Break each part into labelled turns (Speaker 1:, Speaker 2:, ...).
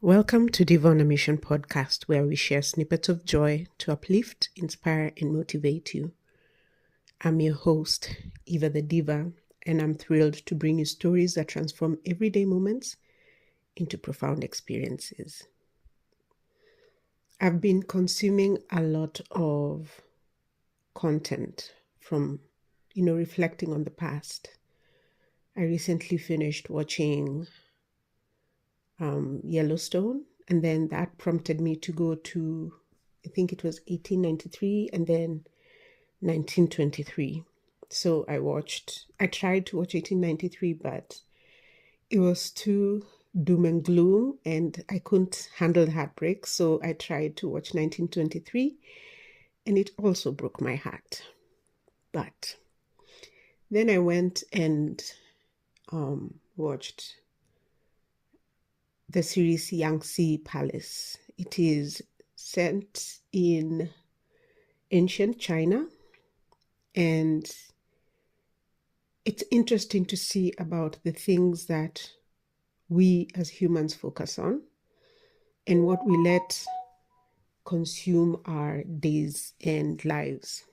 Speaker 1: Welcome to Diva on a Mission podcast, where we share snippets of joy to uplift, inspire, and motivate you. I'm your host, Eva the Diva, and I'm thrilled to bring you stories that transform everyday moments into profound experiences. I've been consuming a lot of content from, reflecting on the past. I recently finished watching Yellowstone, and then that prompted me to go to, I think it was 1893 and then 1923. So I tried to watch 1893, but it was too doom and gloom and I couldn't handle the heartbreak. So I tried to watch 1923 and it also broke my heart. But then I went and watched the series Yangtze Palace. It is set in ancient China, and it's interesting to see about the things that we as humans focus on and what we let consume our days and lives.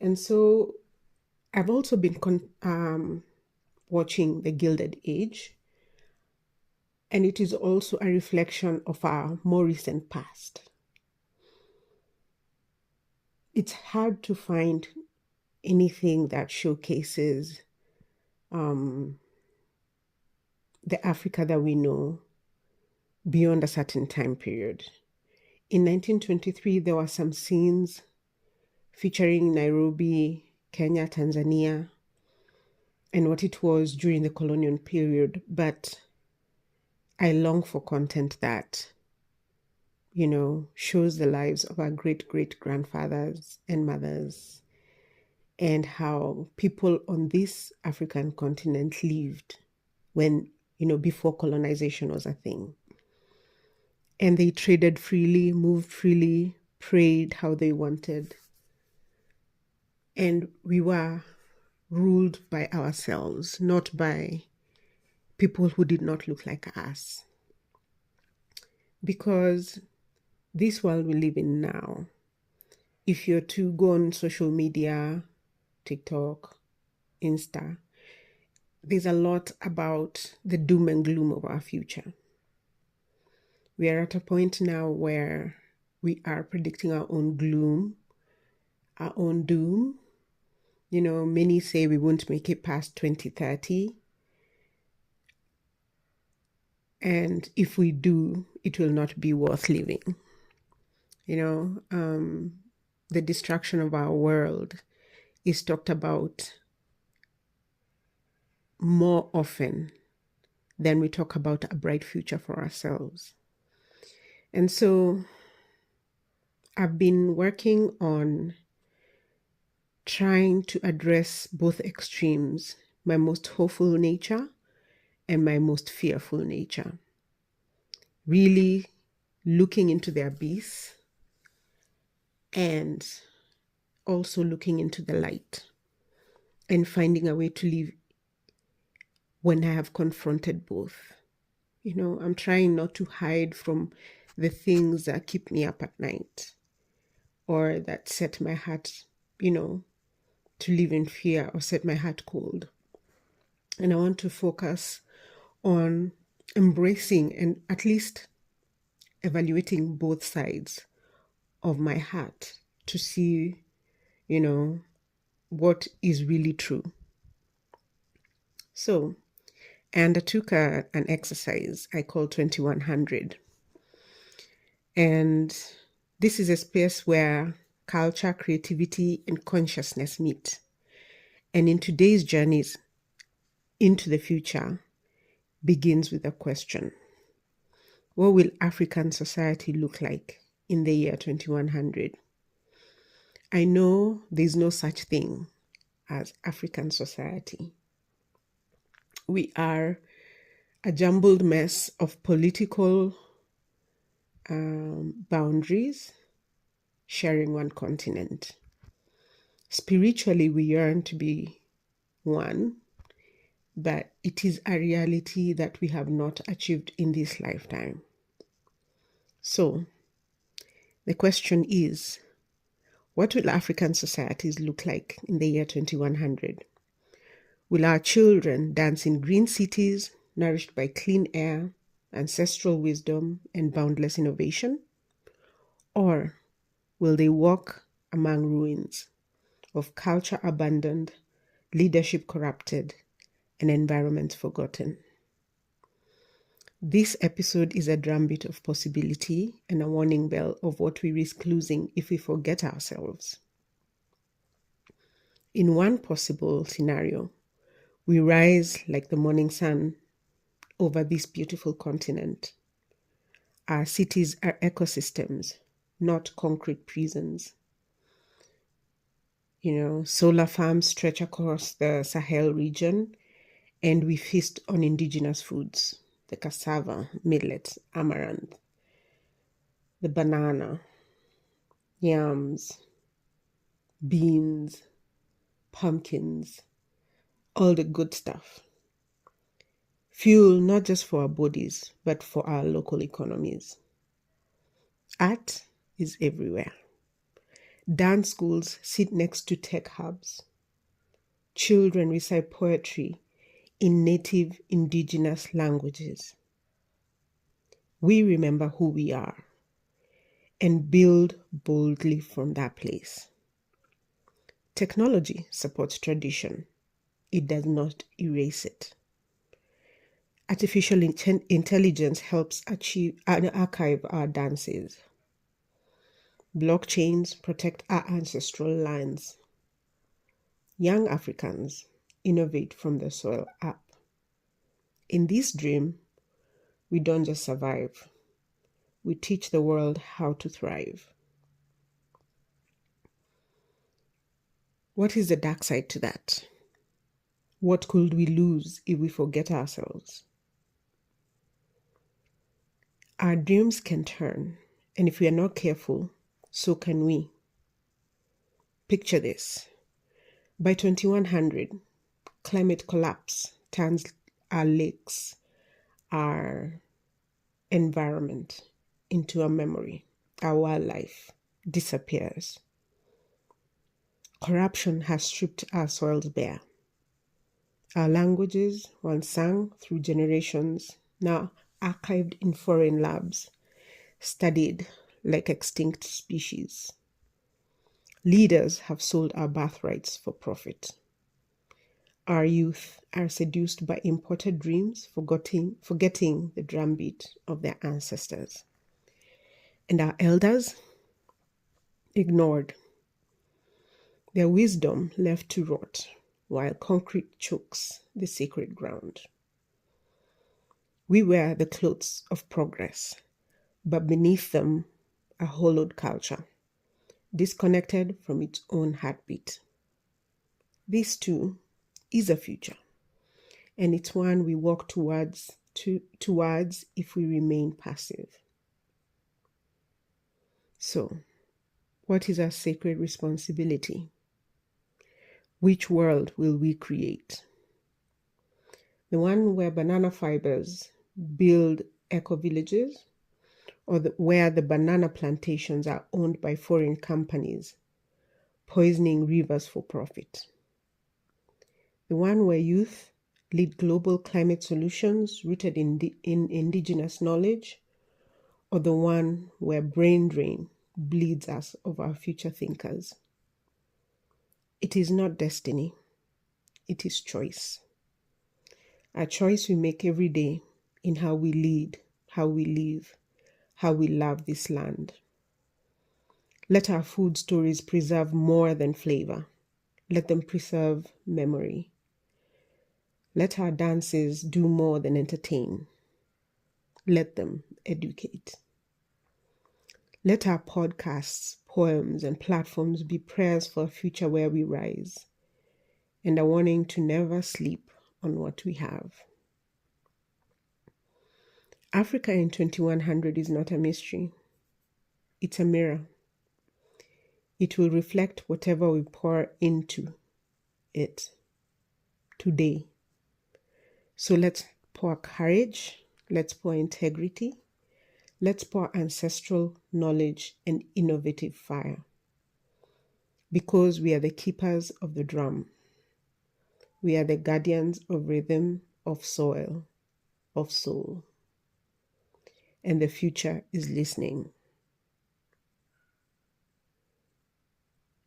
Speaker 1: And so I've also been watching The Gilded Age, and it is also a reflection of our more recent past. It's hard to find anything that showcases the Africa that we know beyond a certain time period. In 1923, there were some scenes featuring Nairobi, Kenya, Tanzania, and what it was during the colonial period. But I long for content that, shows the lives of our great-great-grandfathers and mothers and how people on this African continent lived when, before colonization was a thing. And they traded freely, moved freely, prayed how they wanted. And we were ruled by ourselves, not by people who did not look like us. Because this world we live in now, if you're to go on social media, TikTok, Insta, there's a lot about the doom and gloom of our future. We are at a point now where we are predicting our own gloom, our own doom. Many say we won't make it past 2030. And if we do, it will not be worth living. The destruction of our world is talked about more often than we talk about a bright future for ourselves. And so I've been working on trying to address both extremes, my most hopeful nature and my most fearful nature. Really looking into the abyss and also looking into the light and finding a way to live when I have confronted both. I'm trying not to hide from the things that keep me up at night or that set my heart, to live in fear or set my heart cold. And I want to focus on embracing and at least evaluating both sides of my heart to see, what is really true. So I undertook an exercise I call 2100. And this is a space where culture, creativity, and consciousness meet. And in today's journeys into the future begins with a question. What will African society look like in the year 2100? I know there's no such thing as African society. We are a jumbled mess of political boundaries sharing one continent. Spiritually, we yearn to be one, but it is a reality that we have not achieved in this lifetime. So, the question is, what will African societies look like in the year 2100? Will our children dance in green cities, nourished by clean air, ancestral wisdom, and boundless innovation? Or will they walk among ruins of culture abandoned, leadership corrupted, and environment forgotten? This episode is a drumbeat of possibility and a warning bell of what we risk losing if we forget ourselves. In one possible scenario, we rise like the morning sun over this beautiful continent. Our cities are ecosystems, not concrete prisons. Solar farms stretch across the Sahel region, and we feast on indigenous foods, the cassava, millet, amaranth, the banana, yams, beans, pumpkins, all the good stuff. Fuel not just for our bodies, but for our local economies. Art is everywhere. Dance schools sit next to tech hubs. Children recite poetry in native indigenous languages. We remember who we are and build boldly from that place. Technology supports tradition. It does not erase it. Artificial intelligence helps achieve and archive our dances. Blockchains protect our ancestral lands. Young Africans innovate from the soil up. In this dream, we don't just survive. We teach the world how to thrive. What is the dark side to that? What could we lose if we forget ourselves? Our dreams can turn, and if we are not careful, so can we. Picture this. By 2100, climate collapse turns our lakes, our environment into a memory. Our wildlife disappears. Corruption has stripped our soils bare. Our languages, once sung through generations, now archived in foreign labs, studied like extinct species. Leaders have sold our birthrights for profit. Our youth are seduced by imported dreams, forgetting the drumbeat of their ancestors. And our elders, ignored. Their wisdom left to rot, while concrete chokes the sacred ground. We wear the clothes of progress, but beneath them, a hollowed culture, disconnected from its own heartbeat. This too is a future, and it's one we walk towards if we remain passive. So, what is our sacred responsibility? Which world will we create? The one where banana fibers build eco-villages, or where the banana plantations are owned by foreign companies, poisoning rivers for profit? The one where youth lead global climate solutions rooted in indigenous knowledge, or the one where brain drain bleeds us of our future thinkers? It is not destiny, it is choice. A choice we make every day in how we lead, how we live, how we love this land. Let our food stories preserve more than flavor. Let them preserve memory. Let our dances do more than entertain. Let them educate. Let our podcasts, poems, and platforms be prayers for a future where we rise, and a warning to never sleep on what we have. Africa in 2100 is not a mystery. It's a mirror. It will reflect whatever we pour into it today. So let's pour courage, let's pour integrity, let's pour ancestral knowledge and innovative fire. Because we are the keepers of the drum. We are the guardians of rhythm, of soil, of soul. And the future is listening.